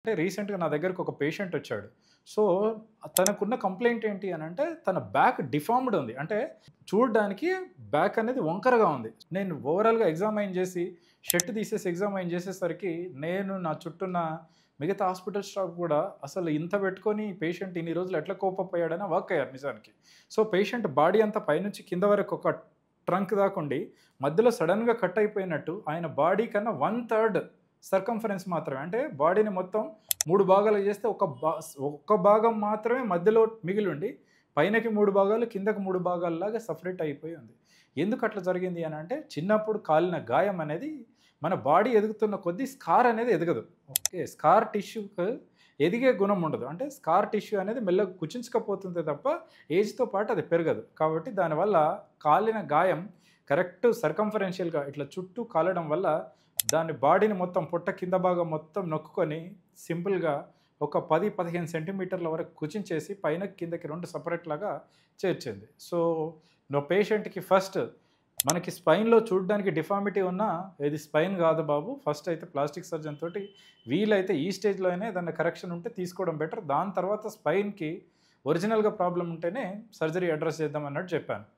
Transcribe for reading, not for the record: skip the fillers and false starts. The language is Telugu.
అంటే రీసెంట్‌గా నా దగ్గరకు ఒక పేషెంట్ వచ్చాడు. సో, తనకున్న కంప్లెయింట్ ఏంటి అనంటే, తన బ్యాక్ డిఫార్మ్డ్ ఉంది. అంటే చూడడానికి బ్యాక్ అనేది వంకరగా ఉంది. నేను ఓవరాల్‌గా ఎగ్జామైన్ చేసి, షర్ట్ తీసేసి ఎగ్జామైన్ చేసేసరికి, నేను నా చుట్టూన్న మిగతా హాస్పిటల్ స్టాఫ్ కూడా అసలు ఇంత పెట్టుకొని పేషెంట్ ఇన్ని రోజులు ఎట్లా కోప్ అప్ అయ్యాడని అవాక్ అయ్యారు నిజానికి. సో, పేషెంట్ బాడీ అంతా పైనుంచి కింద వరకు ఒక ట్రంక్ దాకా ఉండి, మధ్యలో సడెన్‌గా కట్ అయిపోయినట్టు ఆయన బాడీ కన్నా 1/3 సర్కంఫరెన్స్ మాత్రమే. అంటే బాడీని మొత్తం 3 భాగాలు చేస్తే ఒక్క భాగం మాత్రమే మధ్యలో మిగిలుండి, పైనకి 3 భాగాలు, కిందకి 3 భాగాల్లాగా సెపరేట్ అయిపోయి ఉంది. ఎందుకు అట్లా జరిగింది అనంటే, చిన్నప్పుడు కాలిన గాయం అనేది మన బాడీ ఎదుగుతున్న కొద్దీ స్కార్ అనేది ఎదగదు. ఓకే. స్కార్ టిష్యూకి ఎదిగే గుణం ఉండదు. అంటే స్కార్ టిష్యూ అనేది మెల్లగా కుచించుకపోతుందే తప్ప ఏజ్‌తో పాటు అది పెరగదు. కాబట్టి దానివల్ల కాలిన గాయం కరెక్ట్ సర్కంఫరెన్షియల్‌గా ఇట్లా చుట్టూ కాలడం వల్ల దాని బాడీని మొత్తం పొట్ట కింద భాగం మొత్తం నొక్కుకొని సింపుల్‌గా ఒక 10, 15 సెంటీమీటర్ల వరకు కుచించేసి పైన కిందకి 2 సెపరేట్ లాగా చేర్చింది. సో, పేషెంట్‌కి ఫస్ట్ మనకి స్పైన్‌లో చూడడానికి డిఫార్మిటీ ఉన్నా ఇది స్పైన్ కాదు బాబు. ఫస్ట్ అయితే ప్లాస్టిక్ సర్జన్ తోటి వీలైతే ఈ స్టేజ్‌లోనే ఏదన్నా కరెక్షన్ ఉంటే తీసుకోవడం బెటర్. దాని తర్వాత స్పైన్‌కి ఒరిజినల్‌గా ప్రాబ్లమ్ ఉంటేనే సర్జరీ అడ్రెస్ చేద్దాం అన్నట్టు చెప్పాను.